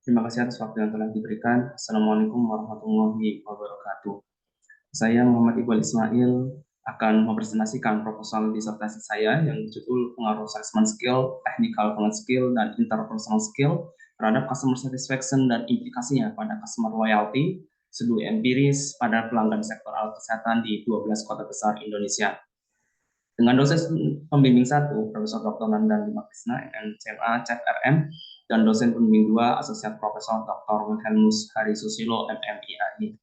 Terima kasih atas waktu yang telah diberikan. Assalamualaikum warahmatullahi wabarakatuh. Saya Muhammad Iqbal Ismail akan mempresentasikan proposal disertasi saya yang berjudul pengaruh assessment skill, technical talent skill, dan interpersonal skill terhadap customer satisfaction dan implikasinya pada customer loyalty, studi empiris pada pelanggan sektor alat kesehatan di 12 kota besar Indonesia. Dengan dosen pembimbing 1, Profesor Dr. Nandan Lima Krisna, MCMA, CFRM, dan dosen pembimbing 2, Asosiat Profesor Dr. Wilhelmus Hari Susilo, MMIAI.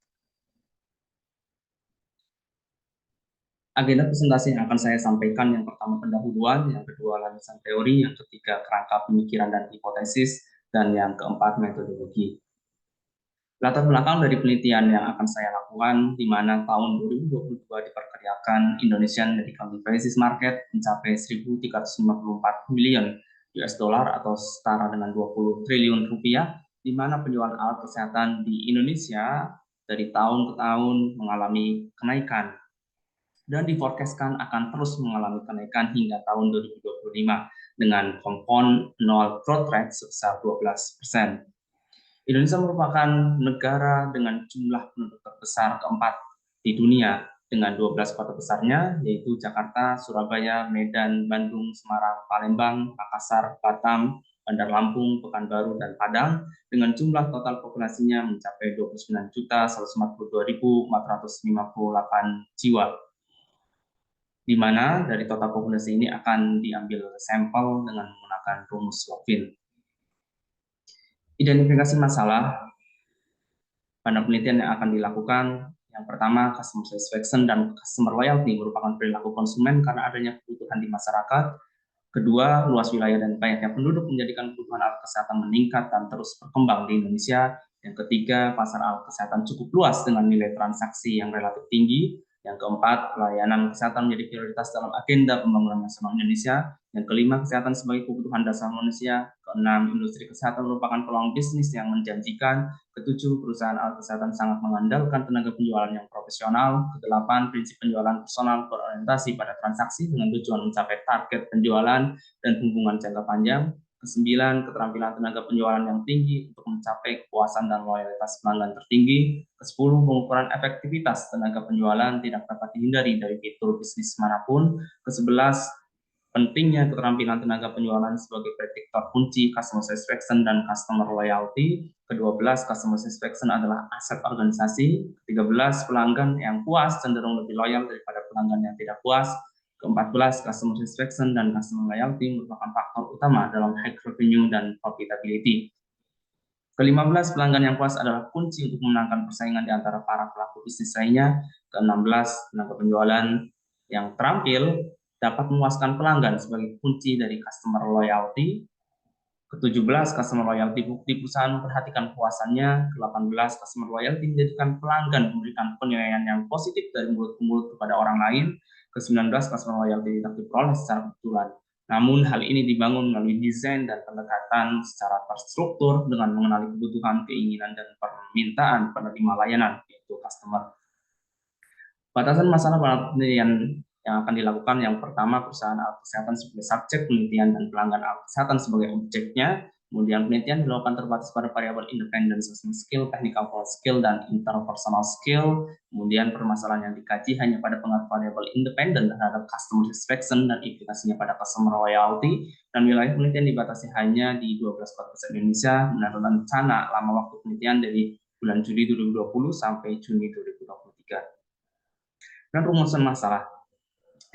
Agenda presentasi yang akan saya sampaikan yang pertama pendahuluan, yang kedua landasan teori, yang ketiga kerangka pemikiran dan hipotesis, dan yang keempat metodologi. Latar belakang dari penelitian yang akan saya lakukan, di mana tahun 2022 diperkirakan Indonesian Medical Devices Market mencapai 1.354 miliar US dollar atau setara dengan 20 triliun rupiah, di mana penjualan alat kesehatan di Indonesia dari tahun ke tahun mengalami kenaikan dan diforecastkan akan terus mengalami kenaikan hingga tahun 2025 dengan compound annual growth rate sebesar 12%. Indonesia merupakan negara dengan jumlah penduduk terbesar keempat di dunia dengan 12 kota besarnya, yaitu Jakarta, Surabaya, Medan, Bandung, Semarang, Palembang, Makassar, Batam, Bandar Lampung, Pekanbaru, dan Padang, dengan jumlah total populasinya mencapai 29.142.458 jiwa, di mana dari total populasi ini akan diambil sampel dengan menggunakan rumus Login. Identifikasi masalah pada penelitian yang akan dilakukan, yang pertama, customer satisfaction dan customer loyalty merupakan perilaku konsumen karena adanya kebutuhan di masyarakat. Kedua, luas wilayah dan banyaknya penduduk menjadikan kebutuhan alat kesehatan meningkat dan terus berkembang di Indonesia. Yang ketiga, pasar alat kesehatan cukup luas dengan nilai transaksi yang relatif tinggi. Yang keempat, pelayanan kesehatan menjadi prioritas dalam agenda pembangunan nasional Indonesia. Yang kelima, kesehatan sebagai kebutuhan dasar manusia. Keenam, industri kesehatan merupakan peluang bisnis yang menjanjikan. Ketujuh, perusahaan alat kesehatan sangat mengandalkan tenaga penjualan yang profesional. Kedelapan, prinsip penjualan personal berorientasi pada transaksi dengan tujuan mencapai target penjualan dan hubungan jangka panjang. Kesembilan, keterampilan tenaga penjualan yang tinggi untuk mencapai kepuasan dan loyalitas pelanggan tertinggi. Kesepuluh, pengukuran efektivitas tenaga penjualan tidak dapat dihindari dari fitur bisnis manapun. Kesebelas, pentingnya keterampilan tenaga penjualan sebagai prediktor kunci customer satisfaction dan customer loyalty. Ke-12, customer satisfaction adalah aset organisasi. Ke-13, pelanggan yang puas cenderung lebih loyal daripada pelanggan yang tidak puas. Ke-14, customer satisfaction dan customer loyalty merupakan faktor utama dalam high revenue dan profitability. Ke-15, pelanggan yang puas adalah kunci untuk memenangkan persaingan di antara para pelaku bisnis lainnya. Ke-16, tenaga penjualan yang terampil dapat memuaskan pelanggan sebagai kunci dari customer loyalty. Ke-17, customer loyalty bukti perusahaan memperhatikan kepuasannya. Ke-18, customer loyalty menjadikan pelanggan memberikan penilaian yang positif dari mulut ke mulut kepada orang lain. Ke-19, customer loyalty tidak diperoleh secara kebetulan. Namun hal ini dibangun melalui desain dan pendekatan secara terstruktur dengan mengenali kebutuhan, keinginan, dan permintaan penerima layanan, yaitu customer. Batasan masalah penelitian yang akan dilakukan, yang pertama, perusahaan alat kesehatan sebagai subjek penelitian dan pelanggan alat kesehatan sebagai objeknya. Kemudian penelitian dilakukan terbatas pada variabel independent assessment skill, technical skill, dan interpersonal skill. Kemudian permasalahan yang dikaji hanya pada pengaruh variabel independent terhadap customer satisfaction dan implikasinya pada customer loyalty. Dan wilayah penelitian dibatasi hanya di 12 kota besar Indonesia. Menurut rencana lama waktu penelitian dari bulan Juli 2020 sampai Juni 2023. Dan rumusan masalah.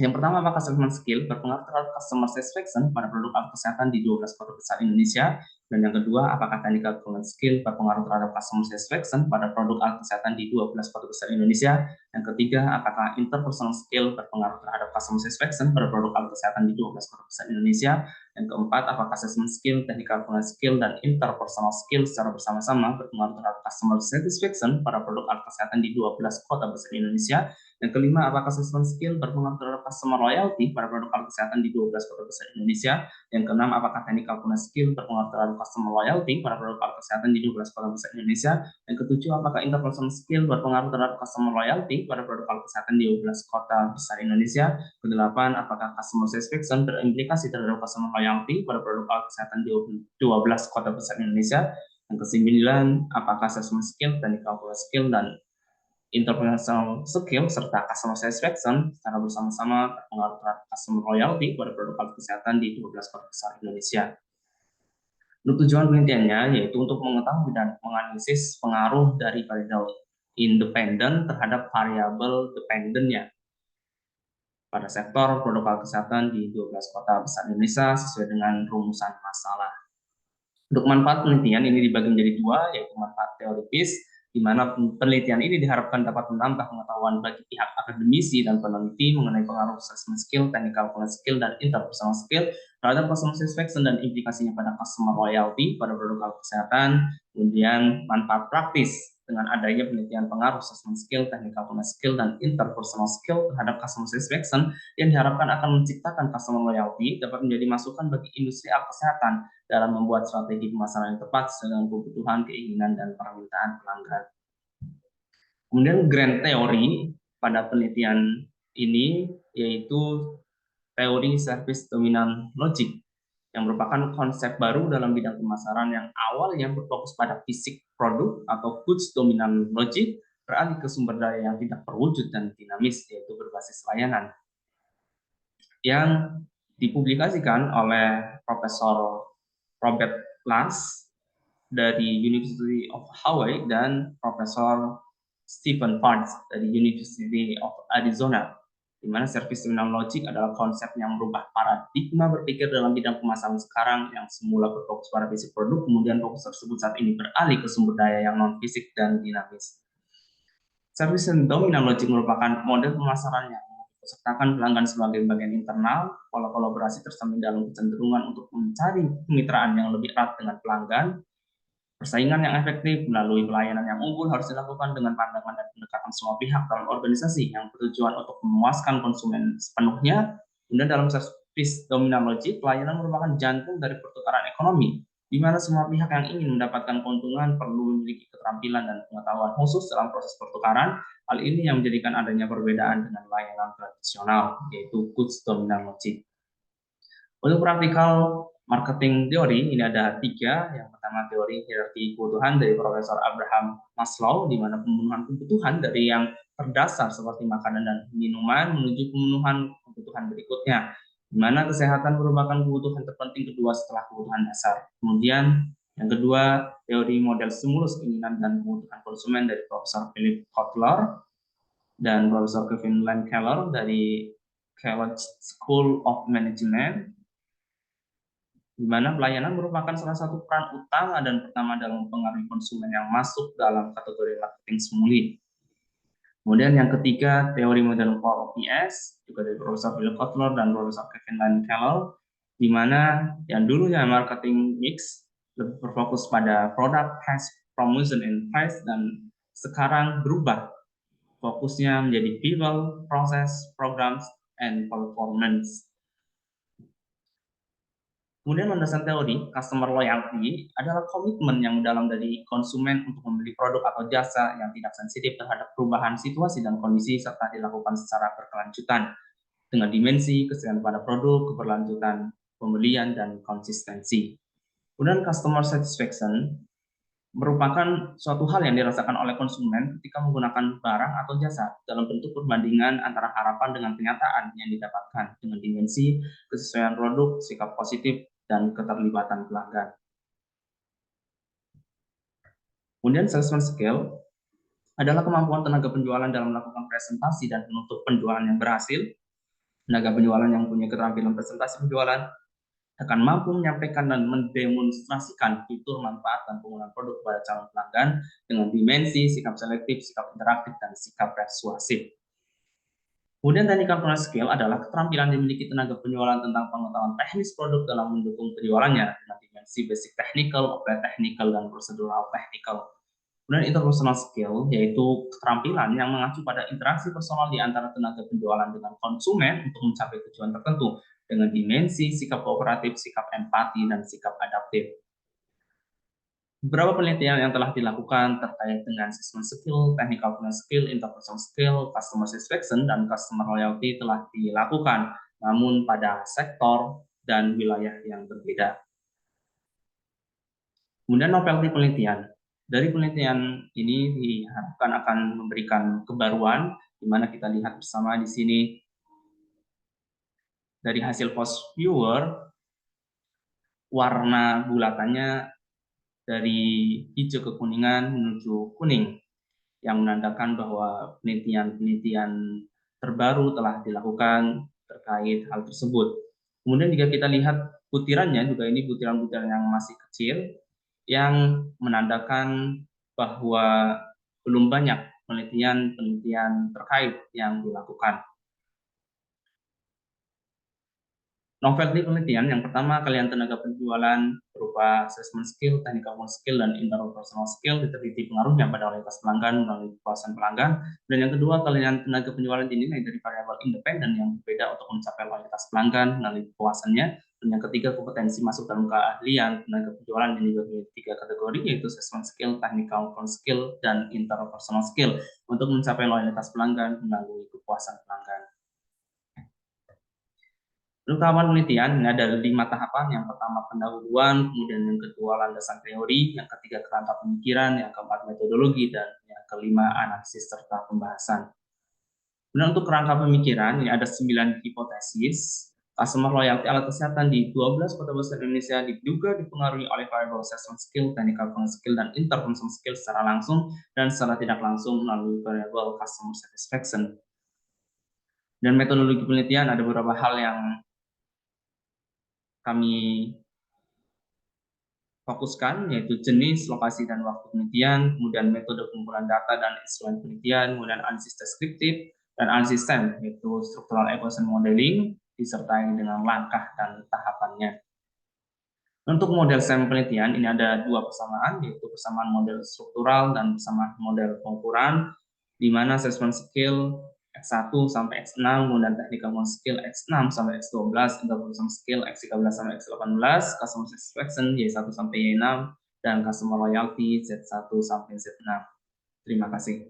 Yang pertama, apakah assessment skill berpengaruh terhadap customer satisfaction pada produk alat kesehatan di 12 kota besar Indonesia? Dan yang kedua, apakah technical talent skill berpengaruh terhadap customer satisfaction pada produk alat kesehatan di 12 kota besar Indonesia? Yang ketiga, apakah interpersonal skill berpengaruh terhadap customer satisfaction pada produk alat kesehatan di 12 kota besar Indonesia? Yang keempat, apakah assessment skill, technical talent skill, dan interpersonal skill secara bersama-sama berpengaruh terhadap customer satisfaction pada produk alat kesehatan di 12 kota besar Indonesia? Yang kelima, apakah assessment skill berpengaruh terhadap customer loyalty pada produk alat kesehatan di 12 kota besar Indonesia? Yang keenam, apakah technical skill berpengaruh terhadap customer loyalty pada produk alat kesehatan di 12 kota besar Indonesia? Yang ketujuh, apakah interpersonal skill berpengaruh terhadap customer loyalty pada produk alat kesehatan di 12 kota besar Indonesia? Kedelapan, apakah customer satisfaction berimplikasi terhadap customer loyalty pada produk alat kesehatan di 12 kota besar Indonesia? Yang kesembilan, apakah assessment skill, technical skill, dan interpersonal skill serta customer satisfaction secara bersama-sama berpengaruh terhadap customer loyalty pada produk alat kesehatan di 12 kota besar Indonesia. Untuk tujuan penelitiannya yaitu untuk mengetahui dan menganalisis pengaruh dari variabel independen terhadap variabel dependennya pada sektor produk alat kesehatan di 12 kota besar Indonesia sesuai dengan rumusan masalah. Untuk manfaat penelitian ini dibagi menjadi dua, yaitu manfaat teoritis, di mana penelitian ini diharapkan dapat menambah pengetahuan bagi pihak akademisi dan peneliti mengenai pengaruh assessment skill, technical skill, dan interpersonal skill terhadap customer satisfaction dan implikasinya pada customer loyalty pada produk alat kesehatan. Kemudian manfaat praktis dengan adanya penelitian pengaruh assessment skill, technical skill, dan interpersonal skill terhadap customer satisfaction yang diharapkan akan menciptakan customer loyalty dapat menjadi masukan bagi industri alat kesehatan dalam membuat strategi pemasaran yang tepat sesuai dengan kebutuhan, keinginan, dan permintaan pelanggan. Kemudian grand teori pada penelitian ini yaitu teori service dominant logic yang merupakan konsep baru dalam bidang pemasaran yang awalnya berfokus pada fisik produk atau goods dominant logic beralih ke sumber daya yang tidak terwujud dan dinamis yaitu berbasis layanan yang dipublikasikan oleh Profesor Robert Lance dari University of Hawaii dan Profesor Stephen Parks dari University of Arizona, di mana service dominant logic adalah konsep yang merubah paradigma berpikir dalam bidang pemasaran sekarang yang semula berfokus pada fisik produk, kemudian fokus tersebut saat ini beralih ke sumber daya yang non-fisik dan dinamis. Service dominant logic merupakan model pemasaran yang sertakan pelanggan sebagai bagian internal, pola kolaborasi tercermin dalam kecenderungan untuk mencari kemitraan yang lebih erat dengan pelanggan. Persaingan yang efektif melalui pelayanan yang unggul harus dilakukan dengan pandangan dan pendekatan semua pihak dalam organisasi yang bertujuan untuk memuaskan konsumen sepenuhnya. Kemudian dalam service dominant logic, pelayanan merupakan jantung dari pertukaran ekonomi, di mana semua pihak yang ingin mendapatkan keuntungan perlu memiliki keterampilan dan pengetahuan khusus dalam proses pertukaran. Hal ini yang menjadikan adanya perbedaan dengan layanan tradisional, yaitu goods dominant logic. Untuk praktikal marketing teori, ini ada 3. Yang pertama teori hierarki kebutuhan dari Profesor Abraham Maslow, di mana pemenuhan kebutuhan dari yang terdasar seperti makanan dan minuman menuju pemenuhan kebutuhan berikutnya, di mana kesehatan merupakan kebutuhan terpenting kedua setelah kebutuhan dasar. Kemudian yang kedua, teori model stimulus keinginan dan kebutuhan konsumen dari Profesor Philip Kotler dan Profesor Kevin Keller dari Kellogg School of Management, di mana pelayanan merupakan salah satu peran utama dan pertama dalam mempengaruhi konsumen yang masuk dalam kategori marketing stimuli. Kemudian yang ketiga, teori model 4PS, juga dari Profesor Philip Kotler dan Profesor Kevin Keller, di mana yang dulunya marketing mix lebih berfokus pada product, price, promotion, and price, dan sekarang berubah fokusnya menjadi people, process, programs, and performance. Kemudian landasan teori, customer loyalty adalah komitmen yang mendalam dari konsumen untuk membeli produk atau jasa yang tidak sensitif terhadap perubahan situasi dan kondisi serta dilakukan secara berkelanjutan dengan dimensi kesetiaan pada produk, keberlanjutan pembelian, dan konsistensi. Kemudian customer satisfaction merupakan suatu hal yang dirasakan oleh konsumen ketika menggunakan barang atau jasa dalam bentuk perbandingan antara harapan dengan kenyataan yang didapatkan dengan dimensi kesesuaian produk, sikap positif, dan keterlibatan pelanggan. Kemudian salesman skill adalah kemampuan tenaga penjualan dalam melakukan presentasi dan menutup penjualan yang berhasil. Tenaga penjualan yang punya keterampilan presentasi penjualan akan mampu menyampaikan dan mendemonstrasikan fitur manfaat dan penggunaan produk kepada calon pelanggan dengan dimensi, sikap selektif, sikap interaktif, dan sikap persuasif. Kemudian technical skill adalah keterampilan yang dimiliki tenaga penjualan tentang pengetahuan teknis produk dalam mendukung penjualannya dengan dimensi basic technical, applied technical, dan procedural technical. Kemudian interpersonal skill yaitu keterampilan yang mengacu pada interaksi personal di antara tenaga penjualan dengan konsumen untuk mencapai tujuan tertentu dengan dimensi sikap kooperatif, sikap empati, dan sikap adaptif. Beberapa penelitian yang telah dilakukan terkait dengan assessment skill, technical skill, interpersonal skill, customer satisfaction, dan customer loyalty telah dilakukan, namun pada sektor dan wilayah yang berbeda. Kemudian novelty penelitian. Dari penelitian ini diharapkan akan memberikan kebaruan, di mana kita lihat bersama di sini dari hasil post viewer, warna bulatannya dari hijau ke kuningan menuju kuning, yang menandakan bahwa penelitian-penelitian terbaru telah dilakukan terkait hal tersebut. Kemudian jika kita lihat butirannya, juga ini butiran-butiran yang masih kecil, yang menandakan bahwa belum banyak penelitian-penelitian terkait yang dilakukan. Novelty penelitian, yang pertama kalian tenaga penjualan berupa assessment skill, technical skill, dan interpersonal skill diteliti pengaruhnya pada loyalitas pelanggan melalui kepuasan pelanggan. Dan yang kedua, kalian tenaga penjualan dinilai dari variabel independen yang berbeda untuk mencapai loyalitas pelanggan melalui kepuasannya. Dan yang ketiga, kompetensi masuk dalam keahlian tenaga penjualan yang dibagi tiga kategori, yaitu assessment skill, technical skill, dan interpersonal skill untuk mencapai loyalitas pelanggan melalui kepuasan pelanggan. Rekaman penelitian ini ada 5 tahapan. Yang pertama pendahuluan, kemudian yang kedua landasan teori, yang ketiga kerangka pemikiran, yang keempat metodologi, dan yang kelima analisis serta pembahasan. Kemudian untuk kerangka pemikiran, ini ada 9 hipotesis. Customer loyalty alat kesehatan di 12 kota besar Indonesia diduga dipengaruhi oleh variable assessment skill, technical skill, dan interpersonal skill secara langsung dan secara tidak langsung melalui variable customer satisfaction. Dan metodologi penelitian ada beberapa hal yang kami fokuskan, yaitu jenis, lokasi, dan waktu penelitian, kemudian metode pengumpulan data dan instrumen penelitian, kemudian analisis deskriptif, dan analisis STEM, yaitu structural equation modeling, disertai dengan langkah dan tahapannya. Untuk model STEM penelitian, ini ada 2 persamaan, yaitu persamaan model struktural dan persamaan model pengukuran, di mana assessment skill X1 sampai X6, kemudian technical skill X6 sampai X12, interpersonal skill X13 sampai X18, customer satisfaction Y1 sampai Y6, dan customer loyalty Z1 sampai Z6. Terima kasih.